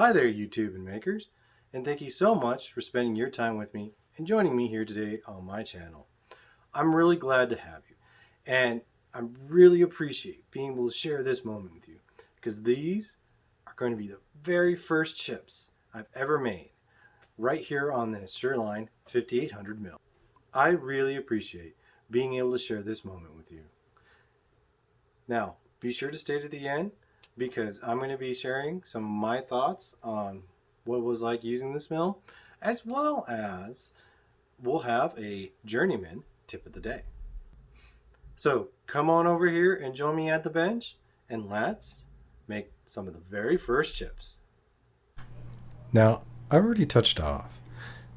Hi there, YouTube and makers, and thank you so much for spending your time with me and joining me here today on my channel. I'm really glad to have you, and I really appreciate being able to share this moment with you because these are going to be the very first chips I've ever made right here on this Sherline 5800 mil. I really appreciate being able to share this moment with you. Now, be sure to stay to the end because I'm going to be sharing some of my thoughts on what it was like using this mill, as well as we'll have a journeyman tip of the day. So come on over here and join me at the bench and let's make some of the very first chips. Now, I've already touched off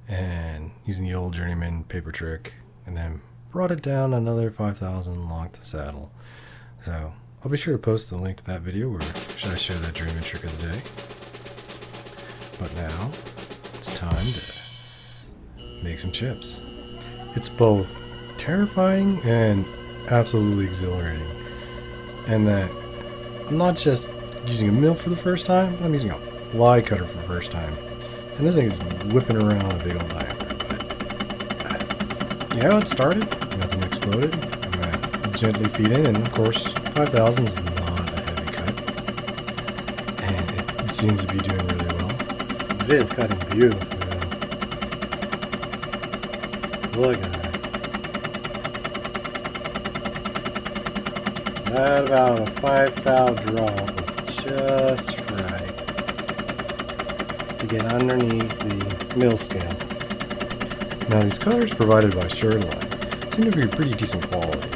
and using the old journeyman paper trick and then brought it down another 5,000, locked the saddle. So I'll be sure to post the link to that video where I share that journeyman trick of the day. But now it's time to make some chips. It's both terrifying and absolutely exhilarating. And that I'm not just using a mill for the first time, but I'm using a fly cutter for the first time. And this thing is whipping around a big old diameter. But you know how it started? Nothing exploded. I'm going to gently feed in, and of course 5,000 is not a heavy cut. And it seems to be doing really well. It is cutting beautifully though. Look at that. That about a 5 thou drop is just right to get underneath the mill scale. Now these cutters provided by Sherline seem to be pretty decent quality.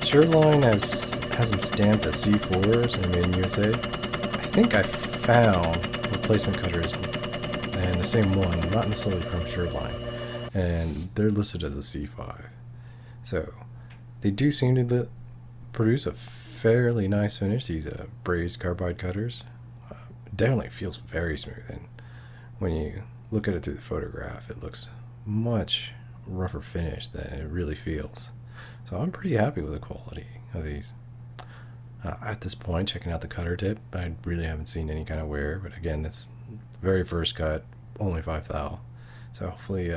Sherline has them stamped as C4s and made in USA. I think I found replacement cutters and the same one, not necessarily from Sherline, and they're listed as a C5. So they do seem to produce a fairly nice finish. These brazed carbide cutters definitely feels very smooth, and when you look at it through the photograph, it looks much rougher finish than it really feels. So I'm pretty happy with the quality of these. At this point, checking out the cutter tip, I really haven't seen any kind of wear, but again, that's the very first cut, only 5 thou. So hopefully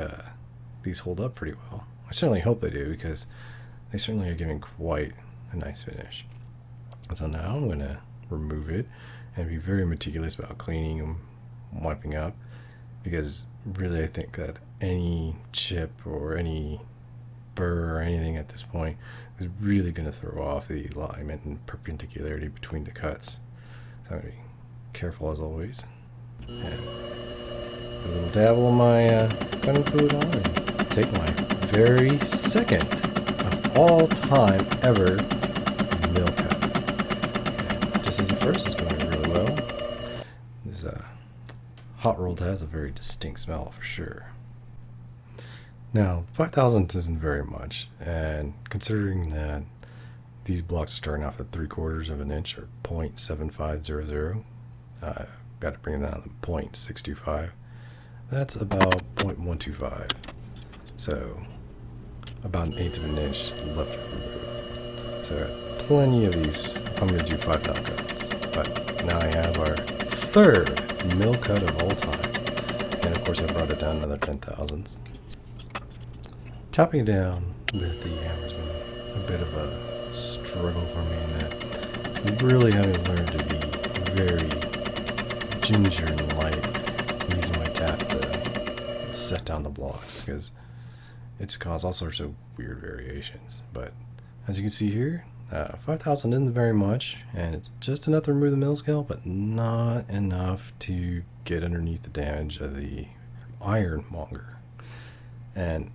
these hold up pretty well. I certainly hope they do, because they certainly are giving quite a nice finish. So now I'm going to remove it and be very meticulous about cleaning and wiping up, because really I think that any chip or any burr or anything at this point is really going to throw off the alignment and perpendicularity between the cuts. So I'm going to be careful as always. And put a little dabble of my cutting fluid on and take my very second of all time ever mill cut. And just as the first is going really well, this hot rolled has a very distinct smell for sure. Now, 5,000 isn't very much, and considering that these blocks are starting off at 3/4 of an inch or 0.7500, got to bring that down to 0.625. That's about 0.125. So about 1/8 of an inch left to remove. So plenty of these. I'm going to do 5 thou cuts, but now I have our third mill cut of all time, and of course I brought it down another 10 thousandths. Chopping it down with the hammer's been a bit of a struggle for me in that I'm really having to learn to be very ginger and light using my taps to set down the blocks, because it's caused all sorts of weird variations. But as you can see here, 5,000 isn't very much, and it's just enough to remove the mill scale, but not enough to get underneath the damage of the ironmonger. And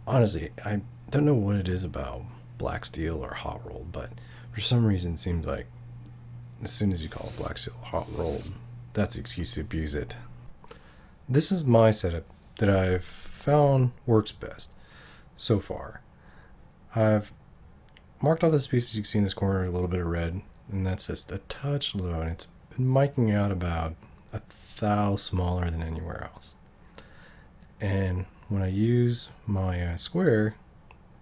honestly, I don't know what it is about black steel or hot rolled, but for some reason it seems like as soon as you call it black steel or hot rolled, that's the excuse to abuse it. This is my setup that I've found works best so far. I've marked off the pieces you can see in this corner, a little bit of red, and that's just a touch low, and it's been miking out about 1 thou smaller than anywhere else. And when I use my square,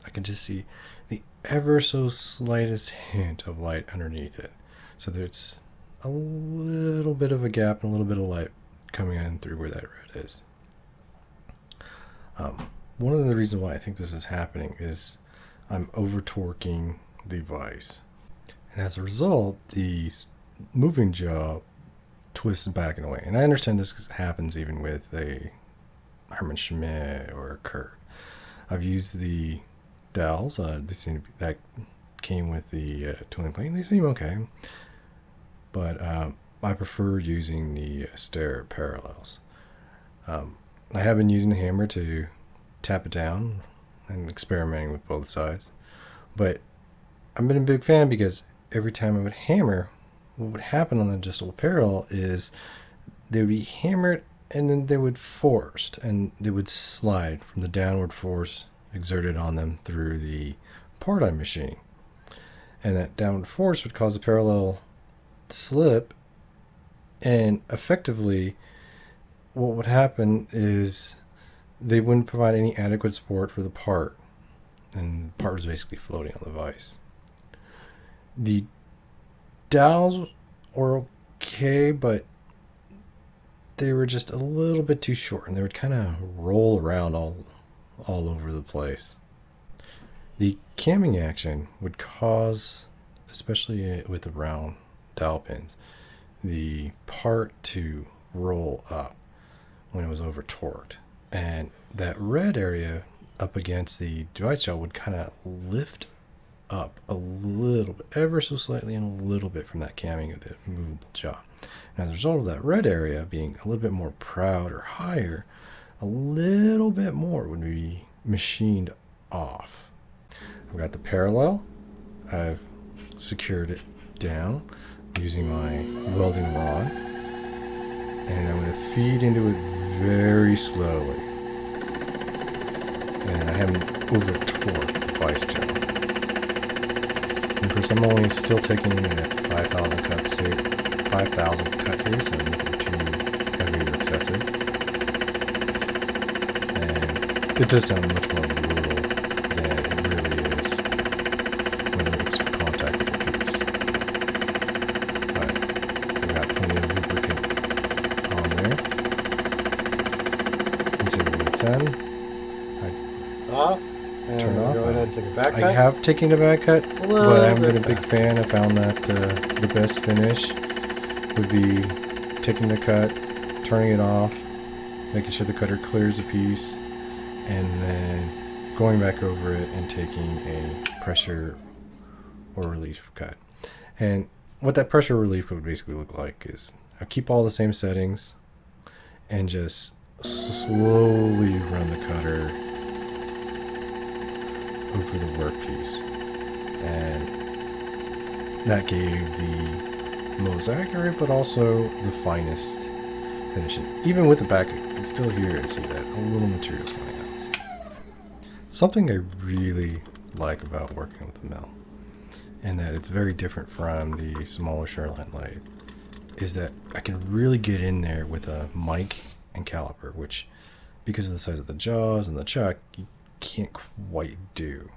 I can just see the ever so slightest hint of light underneath it. So there's a little bit of a gap and a little bit of light coming in through where that red is. One of the reasons why I think this is happening is I'm over torquing the vise. And as a result, the moving jaw twists back and away. And I understand this happens even with a Hermann Schmidt or a Kurt. I've used the dowels. That came with the tooling plate. They seem okay. But I prefer using the stair parallels. I have been using the hammer to tap it down and experimenting with both sides. But I've been a big fan because every time I would hammer, what would happen on the adjustable parallel is they would be hammered and then they would forced and they would slide from the downward force exerted on them through the part I'm machining. And that downward force would cause the parallel to slip, and effectively what would happen is they wouldn't provide any adequate support for the part, and the part was basically floating on the vise. The dowels were okay, but they were just a little bit too short, and they would kind of roll around all over the place. The camming action would cause, especially with the round dowel pins, the part to roll up when it was over torqued, and that red area up against the device jaw would kind of lift up a little bit, ever so slightly, and a little bit from that camming of the movable jaw. And as a result of that red area being a little bit more proud or higher, a little bit more would be machined off. I've got the parallel. I've secured it down using my welding rod, and I'm going to feed into it very slowly. And I haven't over torqued the vice jaw. And of course, I'm only still taking a 5,000 cuts here, 5,000 cut here, so nothing too heavy or excessive. And it does sound much more brutal than it really is when it makes contact with the piece. But we've got plenty of lubricant on there. And so when it's done, It's off. turn off. Go ahead and take a back cut. I have taken a back cut, but I haven't been a big fan. I found that the best finish would be taking the cut, turning it off, making sure the cutter clears the piece, and then going back over it and taking a pressure or relief cut. And what that pressure relief would basically look like is I keep all the same settings and just slowly run the cutter over the workpiece, and that gave the most accurate but also the finest finishing. Even with the back, you can still hear and see that a little material is coming out. Something I really like about working with the mill, and that it's very different from the smaller Sherline lathe, is that I can really get in there with a mic and caliper, which, because of the size of the jaws and the chuck, you can't quite do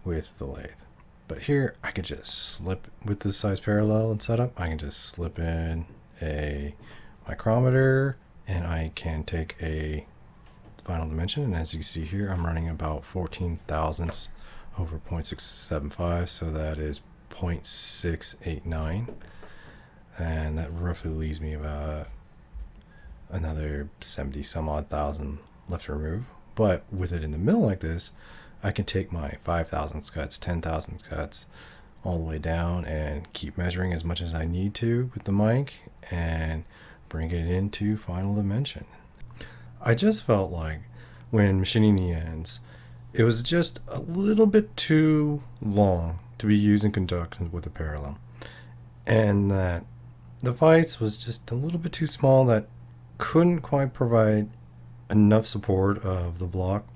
with the lathe. But here I can just slip with the size parallel and setup. I can just slip in a micrometer and I can take a final dimension, and as you see here, I'm running about 14 thousandths over 0.675, so that is 0.689, and that roughly leaves me about another 70 some odd thousand left to remove. But with it in the mill like this, I can take my 5,000 cuts, 10,000 cuts all the way down and keep measuring as much as I need to with the mic and bring it into final dimension. I just felt like when machining the ends, it was just a little bit too long to be used in conjunction with the parallel, and that the vise was just a little bit too small, that couldn't quite provide enough support of the block,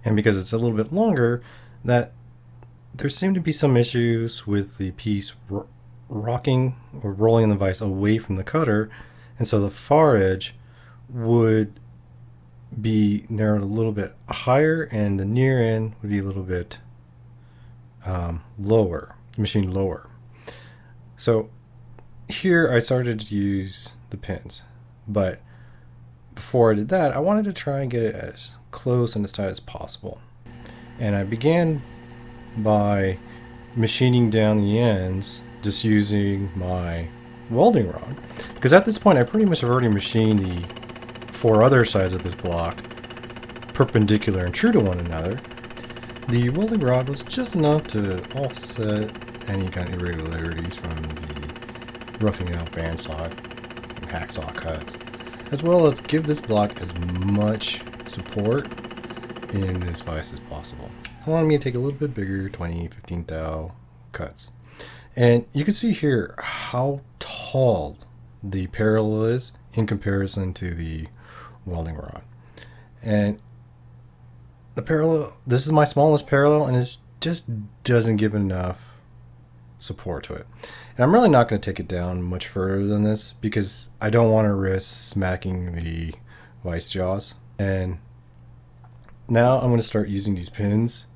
and because it's a little bit longer, that there seemed to be some issues with the piece rocking or rolling the vise away from the cutter, and so the far edge would be narrowed a little bit higher and the near end would be a little bit lower, machined lower. So here I started to use the pins, But before I did that, I wanted to try and get it as close and as tight as possible. And I began by machining down the ends just using my welding rod. Because at this point I pretty much have already machined the 4 other sides of this block perpendicular and true to one another. The welding rod was just enough to offset any kind of irregularities from the roughing out bandsaw and hacksaw cuts, as well as give this block as much support in this vise as possible. Allowing me to take a little bit bigger 20, 15 thou cuts. And you can see here how tall the parallel is in comparison to the welding rod. And the parallel, this is my smallest parallel, and it just doesn't give enough support to it. And I'm really not going to take it down much further than this because I don't want to risk smacking the vice jaws. And now I'm going to start using these pins.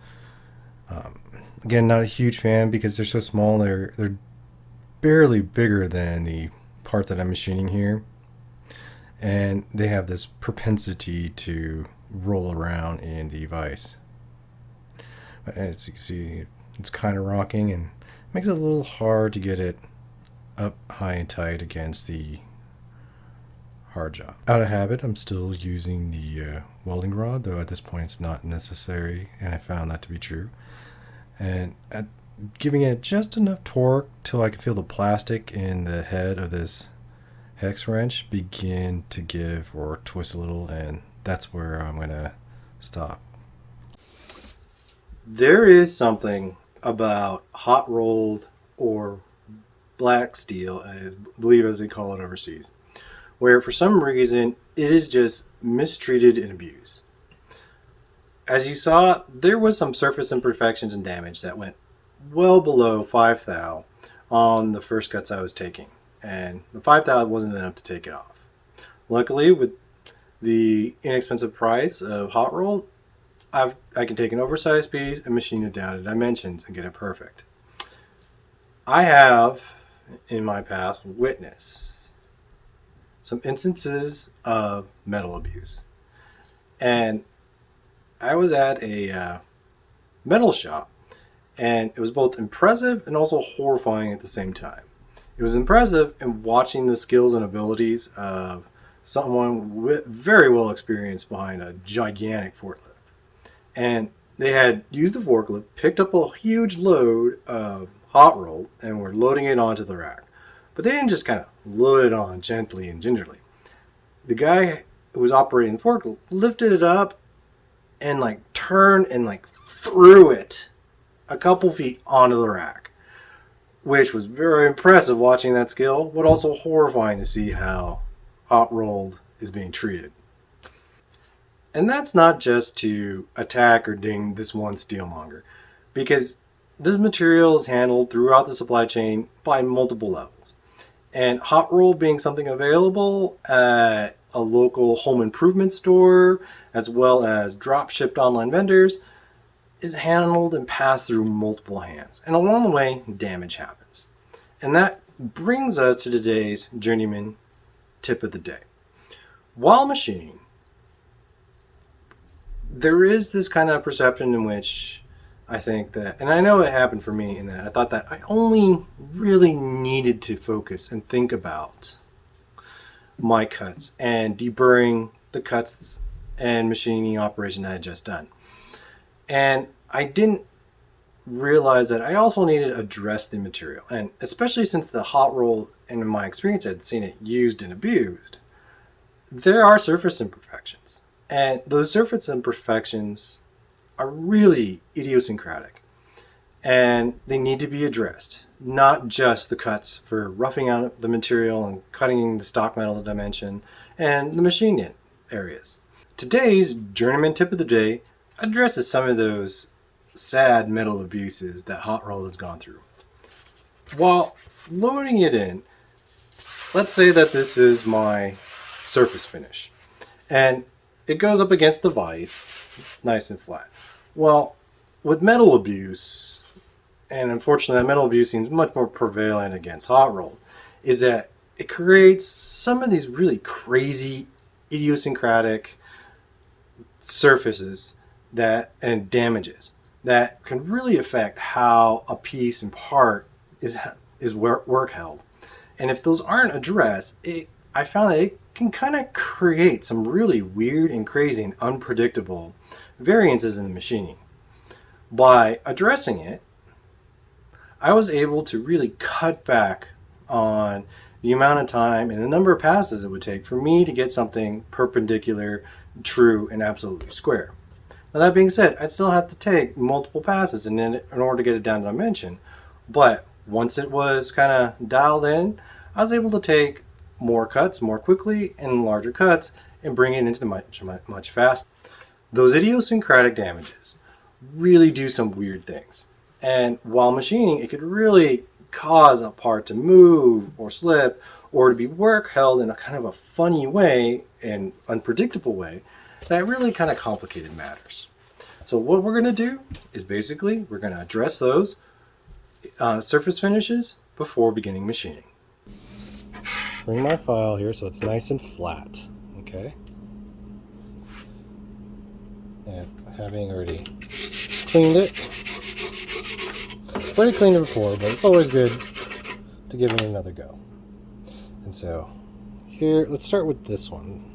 Again, not a huge fan because they're so small. They're barely bigger than the part that I'm machining here. And they have this propensity to roll around in the vise. But as you can see, it's kind of rocking and makes it a little hard to get it up high and tight against the hard job. Out of habit, I'm still using the welding rod, though at this point it's not necessary, and I found that to be true. And giving it just enough torque till I can feel the plastic in the head of this hex wrench begin to give or twist a little, and that's where I'm going to stop. There is something about hot rolled or black steel, I believe as they call it overseas, where for some reason it is just mistreated and abused. As you saw, there was some surface imperfections and damage that went well below 5 thou on the first cuts I was taking, and the 5 thou wasn't enough to take it off. Luckily, with the inexpensive price of hot roll, I can take an oversized piece and machine it down to dimensions and get it perfect. I have, in my past, witnessed some instances of metal abuse. And I was at a metal shop, and it was both impressive and also horrifying at the same time. It was impressive in watching the skills and abilities of someone very well experienced behind a gigantic forklift. And they had used the forklift, picked up a huge load of hot roll, and were loading it onto the rack. But they didn't just kind of load it on gently and gingerly. The guy who was operating the forklift lifted it up and turned and threw it a couple feet onto the rack, which was very impressive watching that skill, but also horrifying to see how hot rolled is being treated. And that's not just to attack or ding this one steelmonger, because this material is handled throughout the supply chain by multiple levels. And hot roll being something available at a local home improvement store, as well as drop shipped online vendors, is handled and passed through multiple hands. And along the way, damage happens. And that brings us to today's journeyman tip of the day. While machining, there is this kind of perception in which I think that, and I know it happened for me in that I thought that I only really needed to focus and think about my cuts and deburring the cuts and machining operation that I had just done. And I didn't realize that I also needed to address the material. And especially since the hot roll, and in my experience, I'd seen it used and abused, there are surface imperfections. And those surface imperfections are really idiosyncratic. And they need to be addressed. Not just the cuts for roughing out the material and cutting the stock metal dimension and the machine areas. Today's journeyman tip of the day addresses some of those sad metal abuses that hot roll has gone through. While loading it in, let's say that this is my surface finish, and it goes up against the vise, nice and flat. Well, with metal abuse, and unfortunately that metal abuse seems much more prevalent against hot roll, is that it creates some of these really crazy, idiosyncratic surfaces and damages that can really affect how a piece and part is work held. And if those aren't addressed, I found that it can kind of create some really weird and crazy and unpredictable variances in the machining. By addressing it, I was able to really cut back on the amount of time and the number of passes it would take for me to get something perpendicular, true, and absolutely square. Now that being said, I'd still have to take multiple passes in order to get it down to dimension. But once it was kind of dialed in, I was able to take more cuts more quickly and larger cuts and bring it into much faster. Those idiosyncratic damages really do some weird things. And while machining, it could really cause a part to move or slip or to be work held in a kind of a funny way and unpredictable way that really kind of complicated matters. So what we're going to do is basically we're going to address those surface finishes before beginning machining. Bring my file here so it's nice and flat, okay? And having already cleaned it, already cleaned it before, but it's always good to give it another go. And so here, let's start with this one.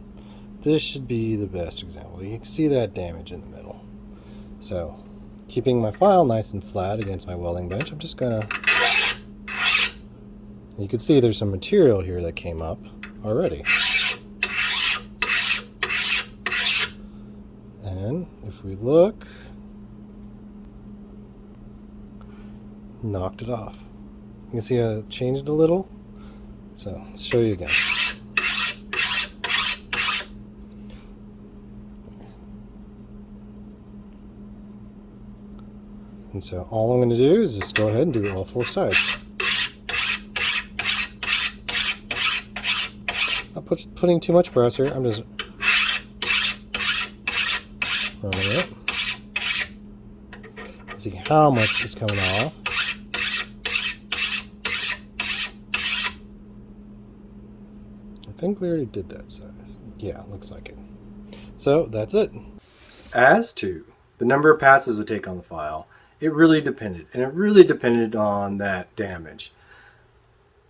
This should be the best example. You can see that damage in the middle. So keeping my file nice and flat against my welding bench, I'm just gonna, you can see there's some material here that came up already. And if we look, knocked it off. You can see I changed a little. So let's show you again. And so all I'm going to do is just go ahead and do all four sides. Not putting too much pressure. I'm just running it. See how much is coming off. I think we already did that size. Yeah, looks like it. So that's it. As to the number of passes it would take on the file, it really depended. And it really depended on that damage.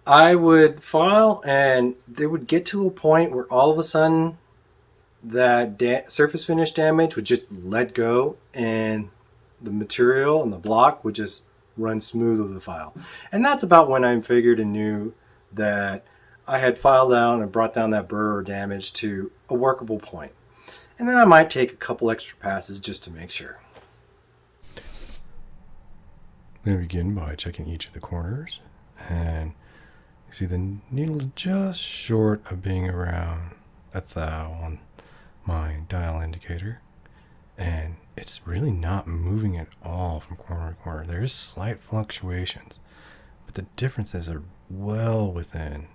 I would file and they would get to a point where all of a sudden that surface finish damage would just let go and the material and the block would just run smooth over the file. And that's about when I figured and knew that I had filed down and brought down that burr or damage to a workable point. And then I might take a couple extra passes just to make sure. I'm going to begin by checking each of the corners. And you see the needle is just short of being around a thou on my dial indicator. And it's really not moving at all from corner to corner. There is slight fluctuations, but the differences are well within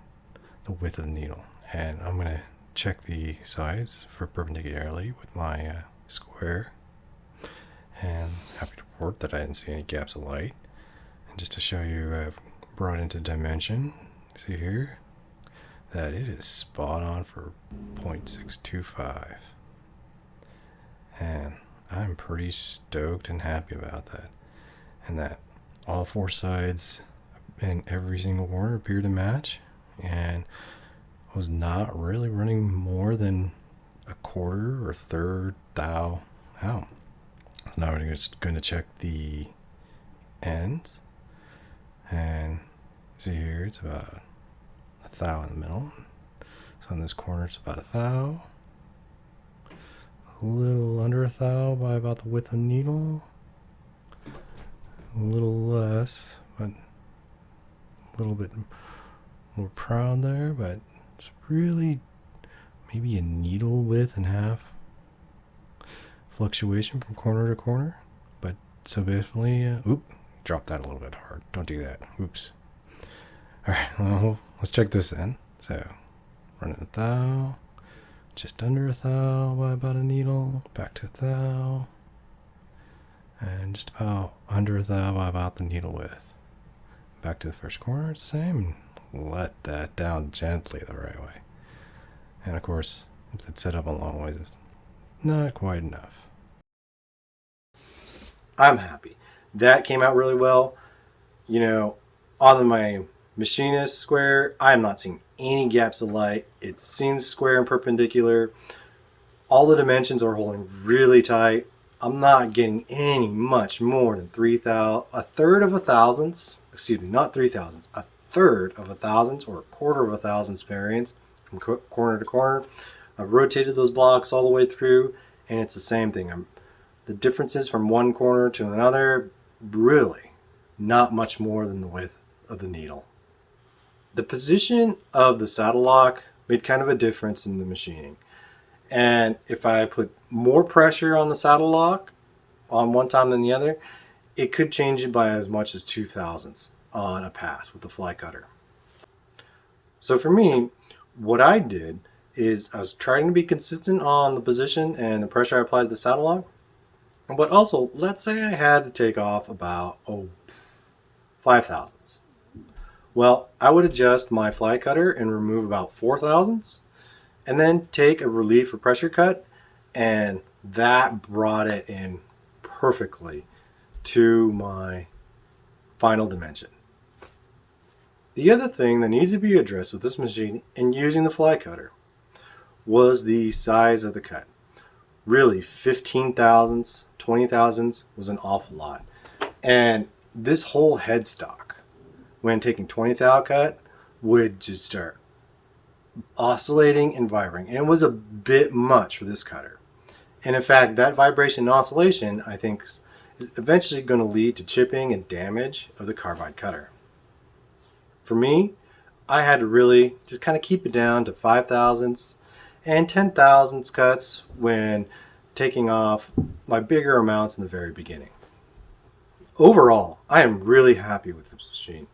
the width of the needle. And I'm going to check the sides for perpendicularity with my square. And happy to report that I didn't see any gaps of light. And just to show you, I've brought into dimension, see here, that it is spot on for 0.625. And I'm pretty stoked and happy about that. And that all four sides in every single corner appear to match. And I was not really running more than a quarter or third thou out. Now we're just going to check the ends. And see here, it's about a thou in the middle. So in this corner, it's about a thou. A little under a thou by about the width of the needle. A little less, but a little bit more proud there, but it's really maybe a needle width and half fluctuation from corner to corner. But so basically, drop that a little bit hard. Don't do that. Oops. All right, well, let's check this in. So running a thou, just under a thou by about a needle, back to a thou, and just about under a thou by about the needle width. Back to the first corner, it's the same. let that down gently the right way. And of course, if it's set up a long ways, it's not quite enough. I'm happy. That came out really well. You know, on my machinist square, I'm not seeing any gaps of light. It seems square and perpendicular. All the dimensions are holding really tight. I'm not getting any much more than a third of a thousandths. Excuse me, not 3,000ths. A third of a thousandths or a quarter of a thousandths variance from corner to corner. I've rotated those blocks all the way through, and it's the same thing. The differences from one corner to another, really not much more than the width of the needle. The position of the saddle lock made kind of a difference in the machining. And if I put more pressure on the saddle lock on one time than the other, it could change it by as much as 2,000ths on a pass with the fly cutter. So for me, what I did is I was trying to be consistent on the position and the pressure I applied to the saddle lock. But also, let's say I had to take off about 5,000ths. Well, I would adjust my fly cutter and remove about 4,000ths, and then take a relief or pressure cut, and that brought it in perfectly to my final dimension. The other thing that needs to be addressed with this machine and using the fly cutter was the size of the cut. Really, 15,000ths, 20,000ths was an awful lot. And this whole headstock, when taking 20,000 cut, would just start oscillating and vibrating. And it was a bit much for this cutter. And in fact, that vibration and oscillation, I think, is eventually going to lead to chipping and damage of the carbide cutter. For me, I had to really just kind of keep it down to 5,000ths and 10,000ths cuts when taking off my bigger amounts in the very beginning. Overall, I am really happy with this machine.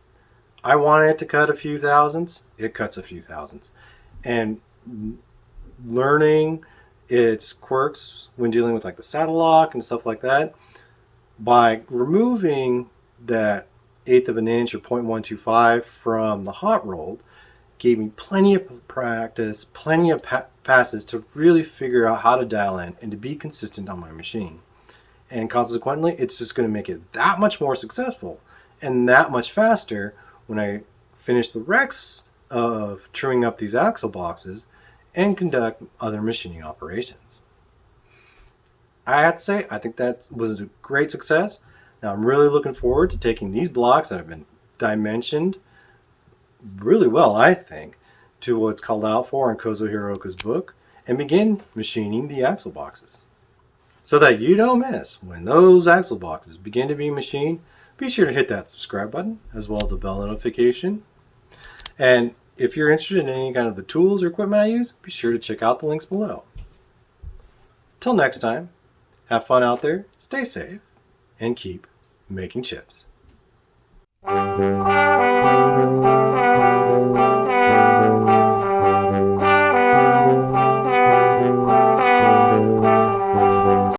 I wanted it to cut a few thousandths, it cuts a few thousandths. And learning its quirks when dealing with like the saddle lock and stuff like that, by removing that 1/8 of an inch or 0.125 from the hot rolled, gave me plenty of practice, plenty of passes to really figure out how to dial in and to be consistent on my machine. And consequently, it's just going to make it that much more successful and that much faster when I finish the rest of truing up these axle boxes and conduct other machining operations. I have to say, I think that was a great success. Now I'm really looking forward to taking these blocks that have been dimensioned really well, I think, to what's called out for in Kozo Hirooka's book and begin machining the axle boxes. So that you don't miss when those axle boxes begin to be machined, be sure to hit that subscribe button as well as the bell notification. And if you're interested in any kind of the tools or equipment I use, be sure to check out the links below. Till next time, have fun out there, stay safe, and keep making chips.